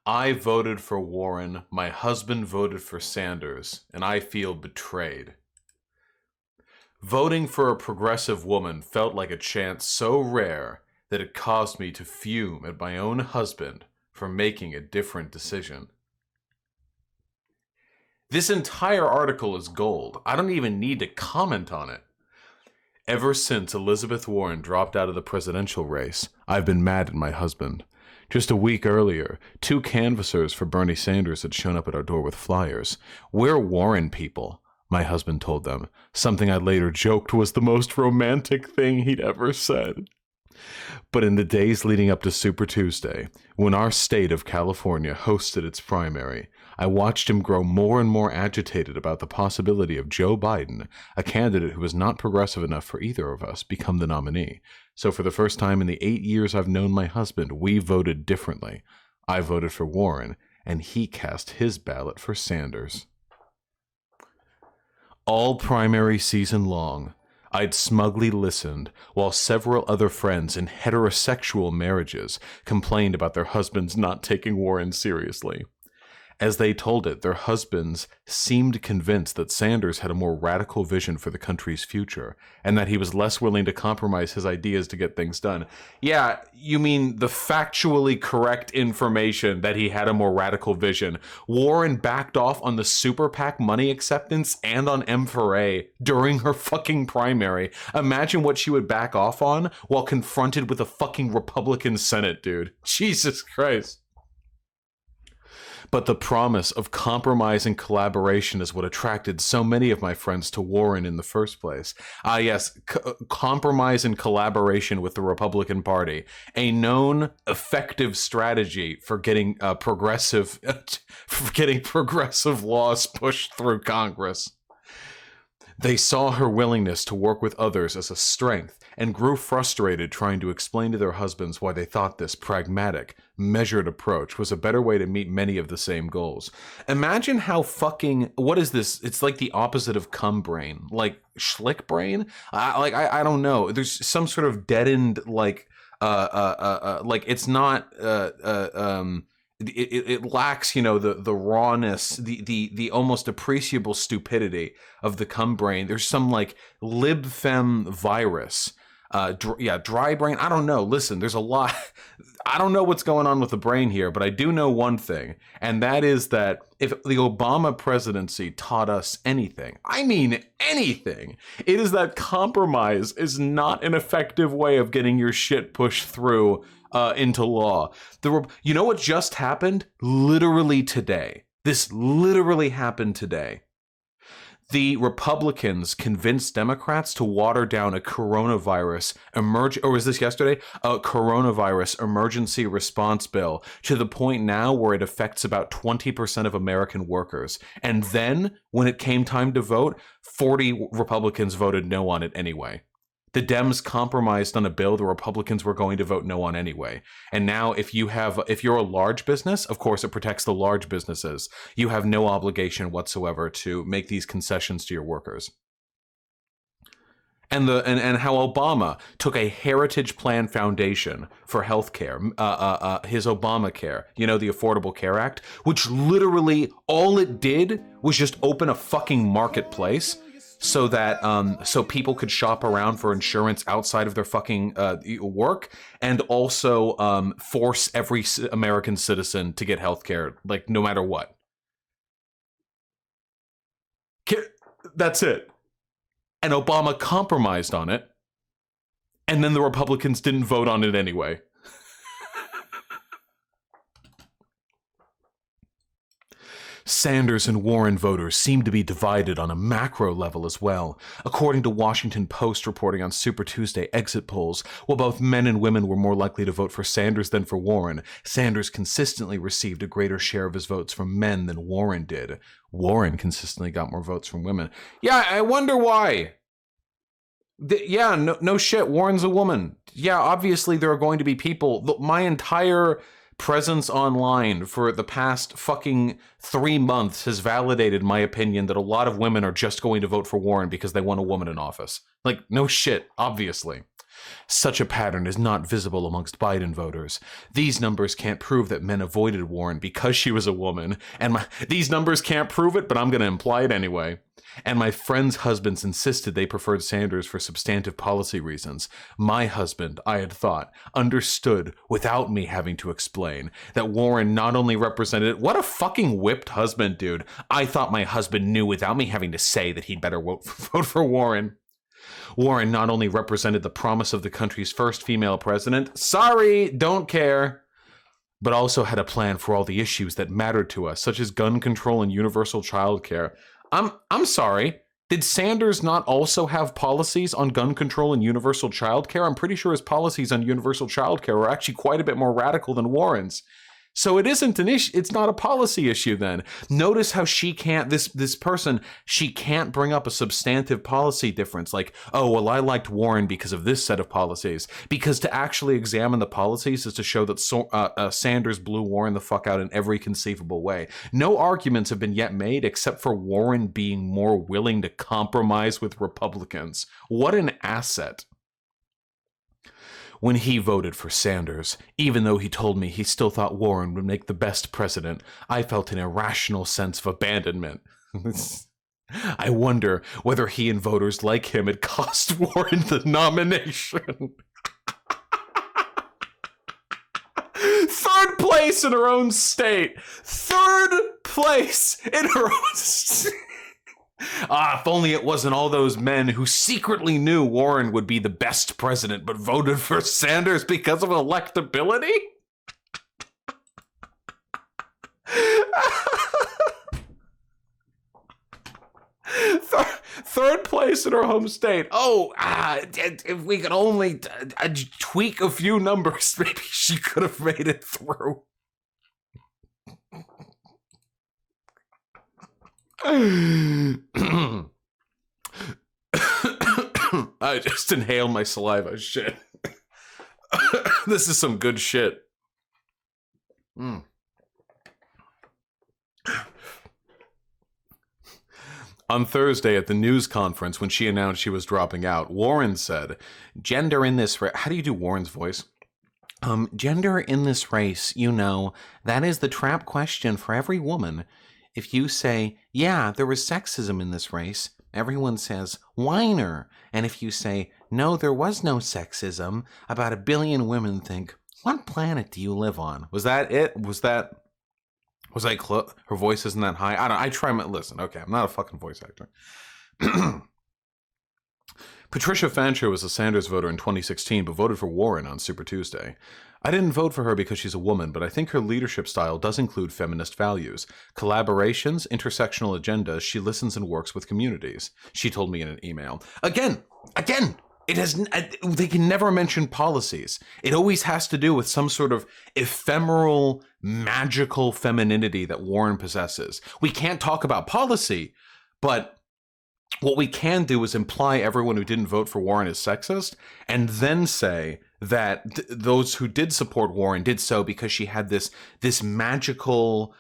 I voted for Warren, my husband voted for Sanders, and I feel betrayed. Voting for a progressive woman felt like a chance so rare that it caused me to fume at my own husband for making a different decision. This entire article is gold. I don't even need to comment on it. Ever since Elizabeth Warren dropped out of the presidential race, I've been mad at my husband. Just a week earlier, 2 canvassers for Bernie Sanders had shown up at our door with flyers. "We're Warren people," my husband told them, something I later joked was the most romantic thing he'd ever said. But in the days leading up to Super Tuesday, when our state of California hosted its primary, I watched him grow more and more agitated about the possibility of Joe Biden, a candidate who was not progressive enough for either of us, become the nominee. So for the first time in the 8 years I've known my husband, we voted differently. I voted for Warren, and he cast his ballot for Sanders. All primary season long, I'd smugly listened while several other friends in heterosexual marriages complained about their husbands not taking Warren seriously. As they told it, their husbands seemed convinced that Sanders had a more radical vision for the country's future, and that he was less willing to compromise his ideas to get things done. Yeah, you mean the factually correct information that he had a more radical vision. Warren backed off on the super PAC money acceptance and on M4A during her fucking primary. Imagine what she would back off on while confronted with a fucking Republican Senate, dude. Jesus Christ. But the promise of compromise and collaboration is what attracted so many of my friends to Warren in the first place. Yes, compromise and collaboration with the Republican Party, a known effective strategy for getting progressive laws pushed through Congress. They saw her willingness to work with others as a strength and grew frustrated trying to explain to their husbands why they thought this pragmatic, measured approach was a better way to meet many of the same goals. Imagine how fucking, what is this? It's like the opposite of cum brain, like schlick brain. I don't know. There's some sort of deadened, like it's not, it lacks, the rawness, the almost appreciable stupidity of the cum brain. There's some like lib fem virus, dry brain. I don't know. Listen, there's a lot. I don't know what's going on with the brain here, but I do know one thing, and that is that if the Obama presidency taught us anything, I mean anything, it is that compromise is not an effective way of getting your shit pushed through into law. You know what just happened? Literally today. This literally happened today. The Republicans convinced Democrats to water down a coronavirus emergency response bill to the point now where it affects about 20% of American workers. And then, when it came time to vote, 40 Republicans voted no on it anyway. The Dems compromised on a bill the Republicans were going to vote no on anyway. And now if you're a large business, of course it protects the large businesses. You have no obligation whatsoever to make these concessions to your workers. And how Obama took a Heritage Plan Foundation for healthcare, his Obamacare, the Affordable Care Act, which literally all it did was just open a fucking marketplace so that so people could shop around for insurance outside of their fucking work, and also force every American citizen to get healthcare, like no matter what. That's it. And Obama compromised on it, and then the Republicans didn't vote on it anyway. Sanders and Warren voters seem to be divided on a macro level as well. According to Washington Post reporting on Super Tuesday exit polls, while both men and women were more likely to vote for Sanders than for Warren, Sanders consistently received a greater share of his votes from men than Warren did. Warren consistently got more votes from women. Yeah, I wonder why. No shit, Warren's a woman. Yeah, obviously there are going to be people. My entire presence online for the past fucking 3 months has validated my opinion that a lot of women are just going to vote for Warren because they want a woman in office. Like, no shit, obviously. Such a pattern is not visible amongst Biden voters. These numbers can't prove that men avoided Warren because she was a woman, and these numbers can't prove it, but I'm going to imply it anyway. And my friends' husbands insisted they preferred Sanders for substantive policy reasons. My husband, I had thought, understood without me having to explain that Warren not only represented— what a fucking whipped husband, dude. I thought my husband knew without me having to say that he'd better vote for Warren. Warren not only represented the promise of the country's first female president— sorry, don't care— but also had a plan for all the issues that mattered to us, such as gun control and universal child care. I'm sorry. Did Sanders not also have policies on gun control and universal child care? I'm pretty sure his policies on universal child care were actually quite a bit more radical than Warren's. So it isn't an issue. It's not a policy issue then. Notice how she can't— this person, she can't bring up a substantive policy difference like, oh, well, I liked Warren because of this set of policies. Because to actually examine the policies is to show that Sanders blew Warren the fuck out in every conceivable way. No arguments have been yet made except for Warren being more willing to compromise with Republicans. What an asset. When he voted for Sanders, even though he told me he still thought Warren would make the best president, I felt an irrational sense of abandonment. I wonder whether he and voters like him had cost Warren the nomination. Third place in her own state. Third place in her own state. If only it wasn't all those men who secretly knew Warren would be the best president but voted for Sanders because of electability? Third place in her home state. If we could only tweak a few numbers, maybe she could have made it through. I just inhaled my saliva. Shit. This is some good shit. On Thursday at the news conference, when she announced she was dropping out, Warren said, "Gender in this race..." How do you do Warren's voice? Gender in this race, you know, that is the trap question for every woman. If you say, yeah, there was sexism in this race, everyone says, whiner. And if you say, no, there was no sexism, about 1 billion women think, what planet do you live on? Was that it? Was I her voice isn't that high? I try my— listen, okay, I'm not a fucking voice actor. Patricia Fancher was a Sanders voter in 2016, but voted for Warren on Super Tuesday. I didn't vote for her because she's a woman, but I think her leadership style does include feminist values. Collaborations, intersectional agendas, she listens and works with communities. She told me in an email. Again, they can never mention policies. It always has to do with some sort of ephemeral, magical femininity that Warren possesses. We can't talk about policy, but what we can do is imply everyone who didn't vote for Warren is sexist, and then say that those who did support Warren did so because she had this magical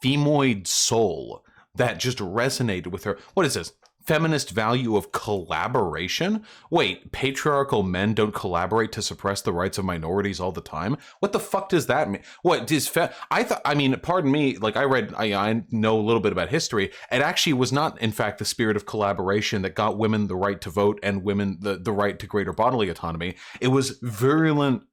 femoid soul that just resonated with her. What is this? Feminist value of collaboration? Wait, patriarchal men don't collaborate to suppress the rights of minorities all the time? What the fuck does that mean? What does pardon me, like I know a little bit about history. It actually was not, in fact, the spirit of collaboration that got women the right to vote and women the right to greater bodily autonomy. It was virulent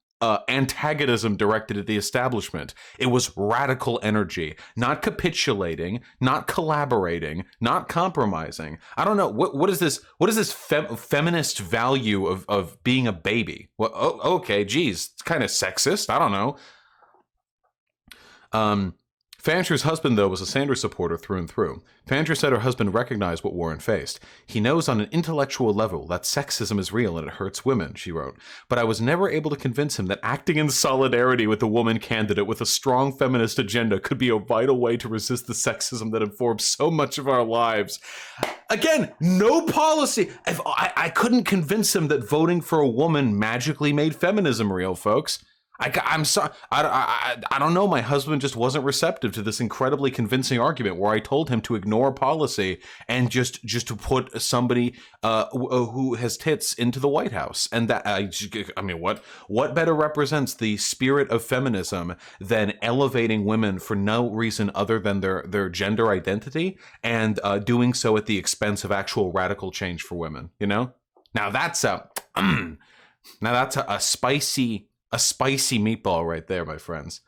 antagonism directed at the establishment. It was radical energy, not capitulating, not collaborating, not compromising. I don't know what is this. What is this feminist value of being a baby? Well, okay, geez, it's kind of sexist. I don't know. Fancher's husband, though, was a Sanders supporter through and through. Fancher said her husband recognized what Warren faced. He knows on an intellectual level that sexism is real and it hurts women, she wrote. But I was never able to convince him that acting in solidarity with a woman candidate with a strong feminist agenda could be a vital way to resist the sexism that informs so much of our lives. Again, no policy. I couldn't convince him that voting for a woman magically made feminism real, folks. I'm sorry. I don't know. My husband just wasn't receptive to this incredibly convincing argument where I told him to ignore policy and just to put somebody who has tits into the White House. And that I mean, what better represents the spirit of feminism than elevating women for no reason other than their gender identity and doing so at the expense of actual radical change for women? You know, now that's a spicy meatball right there, my friends.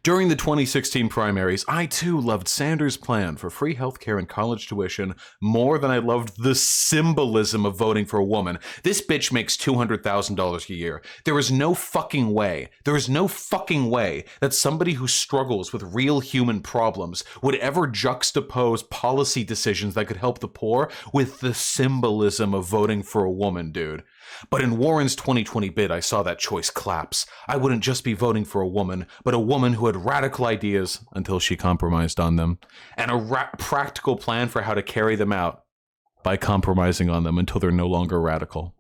During the 2016 primaries, I too loved Sanders' plan for free healthcare and college tuition more than I loved the symbolism of voting for a woman. This bitch makes $200,000 a year. There is no fucking way that somebody who struggles with real human problems would ever juxtapose policy decisions that could help the poor with the symbolism of voting for a woman, dude. But in Warren's 2020 bid, I saw that choice collapse. I wouldn't just be voting for a woman, but a woman who had radical ideas until she compromised on them, and a practical plan for how to carry them out by compromising on them until they're no longer radical.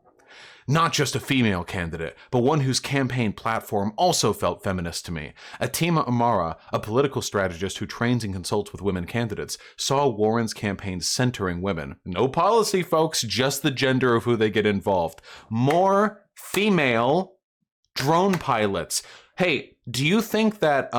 Not just a female candidate, but one whose campaign platform also felt feminist to me. Atima Amara, a political strategist who trains and consults with women candidates, saw Warren's campaign centering women. No policy, folks, just the gender of who they get involved. More female drone pilots. Hey, do you think that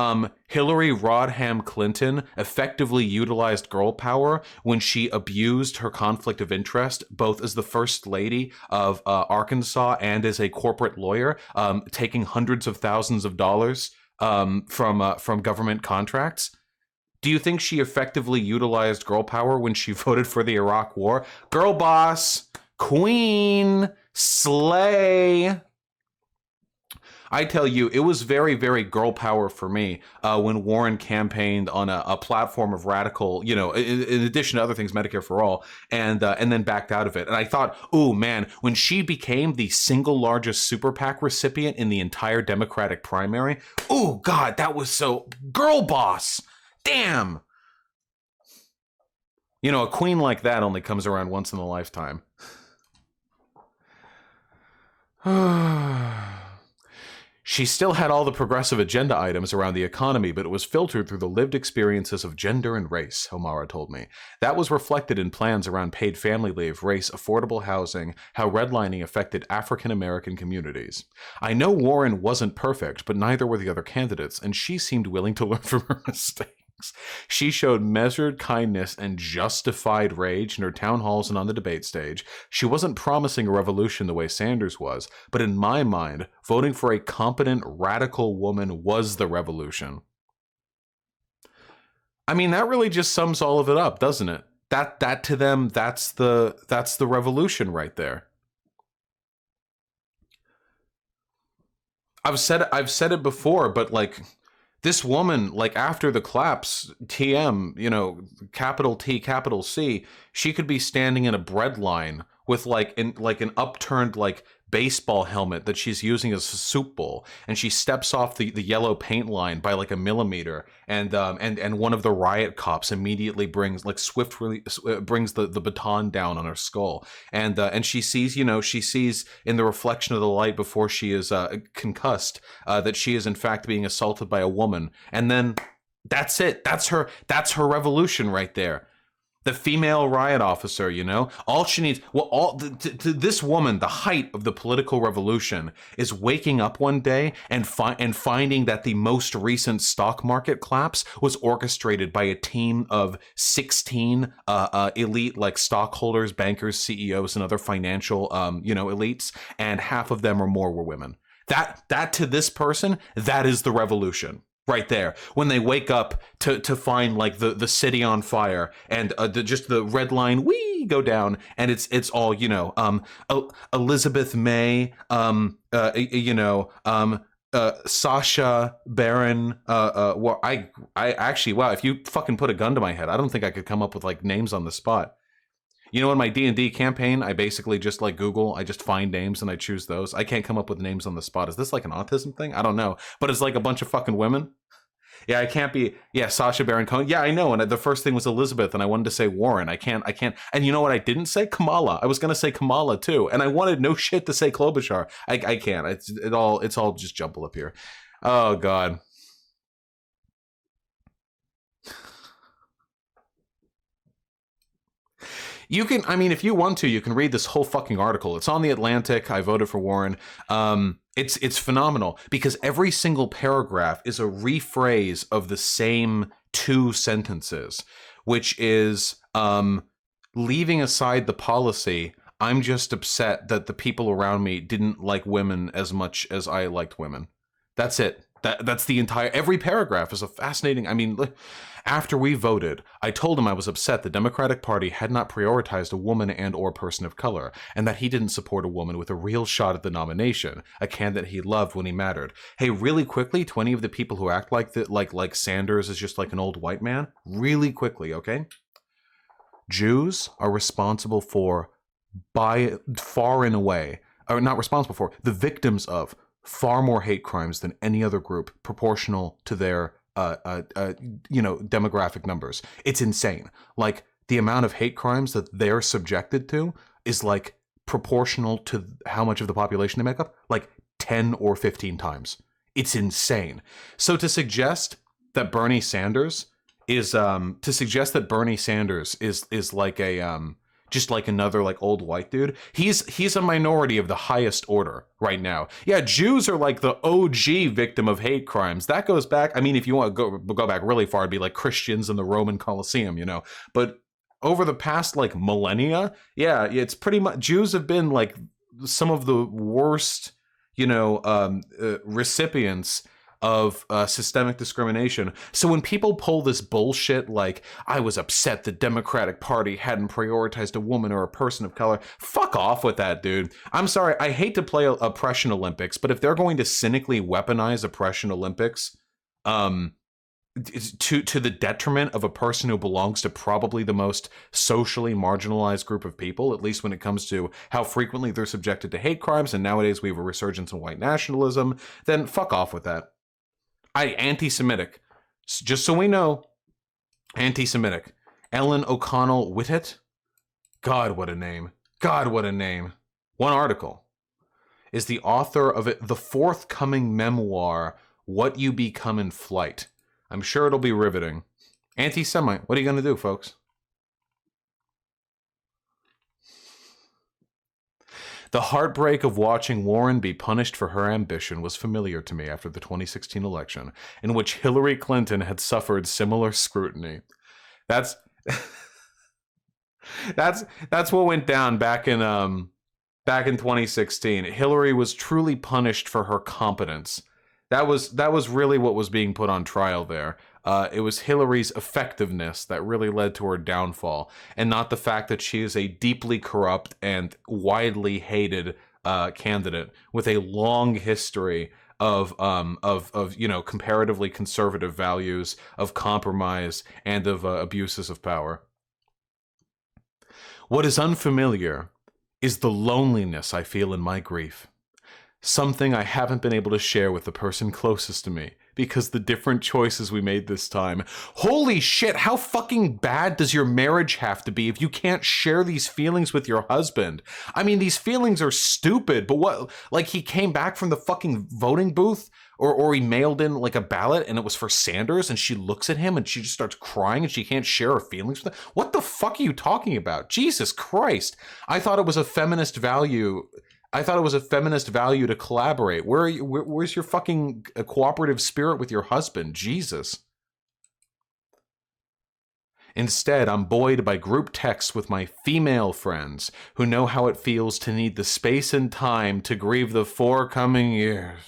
Hillary Rodham Clinton effectively utilized girl power when she abused her conflict of interest, both as the first lady of Arkansas and as a corporate lawyer, taking hundreds of thousands of dollars from government contracts? Do you think she effectively utilized girl power when she voted for the Iraq War? Girl boss, queen, slay. I tell you, it was very, very girl power for me when Warren campaigned on a platform of radical, you know, in addition to other things, Medicare for all, and then backed out of it. And I thought, oh man, when she became the single largest super PAC recipient in the entire Democratic primary, oh God, that was so girl boss. Damn. You know, a queen like that only comes around once in a lifetime. She still had all the progressive agenda items around the economy, but it was filtered through the lived experiences of gender and race, Omara told me. That was reflected in plans around paid family leave, race, affordable housing, how redlining affected African American communities. I know Warren wasn't perfect, but neither were the other candidates, and she seemed willing to learn from her mistakes. She showed measured kindness and justified rage in her town halls and on the debate stage. She wasn't promising a revolution the way Sanders was, but in my mind, voting for a competent, radical woman was the revolution. I mean, that really just sums all of it up, doesn't it? That to them, that's the revolution right there. I've said it before, but like, this woman, like after the collapse, TM, you know, capital T, capital C, she could be standing in a bread line with like an upturned like baseball helmet that she's using as a soup bowl, and she steps off the yellow paint line by like a millimeter, and one of the riot cops immediately brings like swiftly brings the baton down on her skull, and she sees in the reflection of the light before she is concussed that she is in fact being assaulted by a woman, and then that's it. That's her revolution right there. The female riot officer, you know, all she needs, to this woman, the height of the political revolution is waking up one day and finding that the most recent stock market collapse was orchestrated by a team of 16 elite like stockholders, bankers, CEOs, and other financial elites, and half of them or more were women. That to this person, that is the revolution. Right there, when they wake up to find like the city on fire and just the red line go down, and it's all Elizabeth May, Sasha Baron. I actually, wow, if you fucking put a gun to my head, I don't think I could come up with like names on the spot. You know, in my D&D campaign, I basically just like Google, I just find names and I choose those. I can't come up with names on the spot. Is this like an autism thing? I don't know. But it's like a bunch of fucking women. Yeah, I can't be. Yeah, Sacha Baron Cohen. Yeah, I know. And the first thing was Elizabeth, and I wanted to say Warren. I can't. And you know what? I didn't say Kamala. I was going to say Kamala too, and I wanted no shit to say Klobuchar. I can't. It's all just jumble up here. Oh God. You can, I mean, if you want to, you can read this whole fucking article. It's on The Atlantic. I voted for Warren. It's phenomenal because every single paragraph is a rephrase of the same two sentences, which is leaving aside the policy. I'm just upset that the people around me didn't like women as much as I liked women. That's it. That's the entire, every paragraph is a fascinating, I mean, after we voted, I told him I was upset the Democratic Party had not prioritized a woman and or person of color, and that he didn't support a woman with a real shot at the nomination, a candidate he loved when he mattered. Hey, really quickly, 20 of the people who act like that, like Sanders is just like an old white man, really quickly, okay? Jews are responsible for, by far and away, are not responsible for, the victims of far more hate crimes than any other group proportional to their demographic numbers. It's insane. Like the amount of hate crimes that they're subjected to is like proportional to how much of the population they make up, like 10 or 15 times. It's insane. So to suggest that Bernie Sanders is like a just like another like old white dude. He's a minority of the highest order right now. Yeah, Jews are like the OG victim of hate crimes. That goes back, I mean, if you want to go back really far, it'd be like Christians in the Roman Colosseum, you know. But over the past like millennia, yeah, it's pretty much, Jews have been like some of the worst, recipients of systemic discrimination. So when people pull this bullshit like, I was upset the Democratic Party hadn't prioritized a woman or a person of color, fuck off with that, dude. I'm sorry, I hate to play Oppression Olympics, but if they're going to cynically weaponize Oppression Olympics to the detriment of a person who belongs to probably the most socially marginalized group of people, at least when it comes to how frequently they're subjected to hate crimes, and nowadays we have a resurgence in white nationalism, then fuck off with that. Anti-Semitic. Just so we know, anti-Semitic. Ellen O'Connell Whittet? God, what a name. God, what a name. One article. Is the author of the forthcoming memoir, What You Become in Flight. I'm sure it'll be riveting. Anti-Semite. What are you going to do, folks? The heartbreak of watching Warren be punished for her ambition was familiar to me after the 2016 election, in which Hillary Clinton had suffered similar scrutiny. That's what went down back in 2016. Hillary was truly punished for her competence. That was really what was being put on trial there. It was Hillary's effectiveness that really led to her downfall, and not the fact that she is a deeply corrupt and widely hated candidate with a long history of comparatively conservative values, of compromise, and of abuses of power. What is unfamiliar is the loneliness I feel in my grief. Something I haven't been able to share with the person closest to me because the different choices we made this time. Holy shit, how fucking bad does your marriage have to be if you can't share these feelings with your husband? I mean, these feelings are stupid, but what, like he came back from the fucking voting booth or he mailed in like a ballot and it was for Sanders and she looks at him and she just starts crying and she can't share her feelings with him? What the fuck are you talking about? Jesus Christ. I thought it was a feminist value to collaborate. Where's your fucking cooperative spirit with your husband? Jesus. Instead, I'm buoyed by group texts with my female friends who know how it feels to need the space and time to grieve the forthcoming years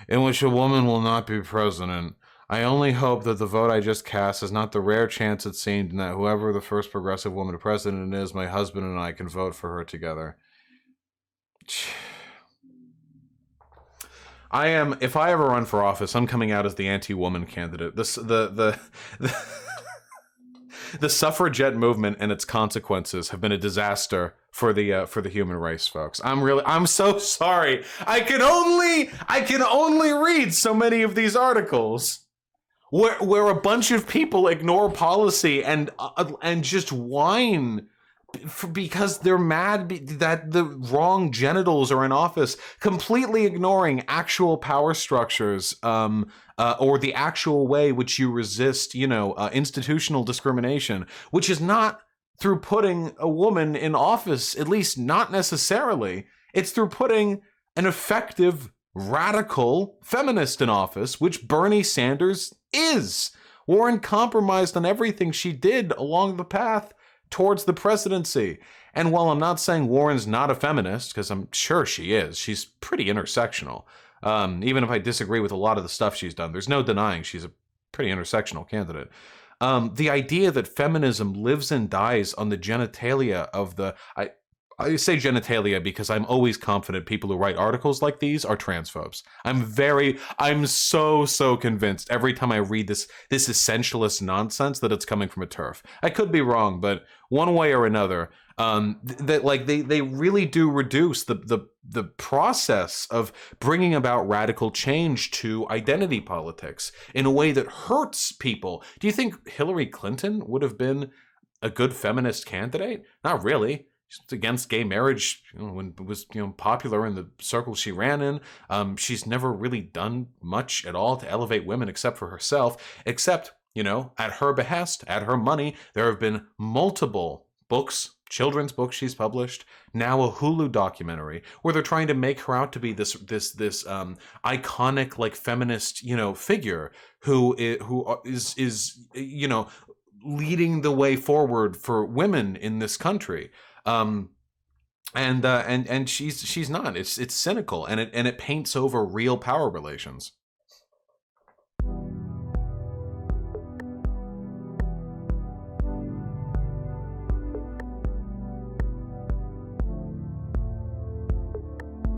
in which a woman will not be president. I only hope that the vote I just cast is not the rare chance it seemed, and that whoever the first progressive woman president is, my husband and I can vote for her together. If I ever run for office, I'm coming out as the anti-woman candidate. The suffragette movement and its consequences have been a disaster for the human race, folks. I'm so sorry. I can only read so many of these articles. where a bunch of people ignore policy and just whine because they're mad that the wrong genitals are in office, completely ignoring actual power structures, or the actual way which you resist, institutional discrimination, which is not through putting a woman in office, at least not necessarily. It's through putting an effective, radical feminist in office, which Bernie Sanders is. Warren compromised on everything she did along the path towards the presidency. And while I'm not saying Warren's not a feminist, because I'm sure she is, she's pretty intersectional. Even if I disagree with a lot of the stuff she's done, there's no denying she's a pretty intersectional candidate. The idea that feminism lives and dies on the genitalia of I say genitalia because I'm always confident people who write articles like these are transphobes. I'm so convinced every time I read this essentialist nonsense that it's coming from a TERF. I could be wrong, but one way or another, they really do reduce the process of bringing about radical change to identity politics in a way that hurts people. Do you think Hillary Clinton would have been a good feminist candidate? Not really. She's against gay marriage when it was popular in the circles she ran in. She's never really done much at all to elevate women except for herself, except, at her behest, at her money. There have been multiple books, children's books she's published, now a Hulu documentary where they're trying to make her out to be this iconic, like, feminist, figure who is leading the way forward for women in this country. And she's not. It's cynical, and it paints over real power relations.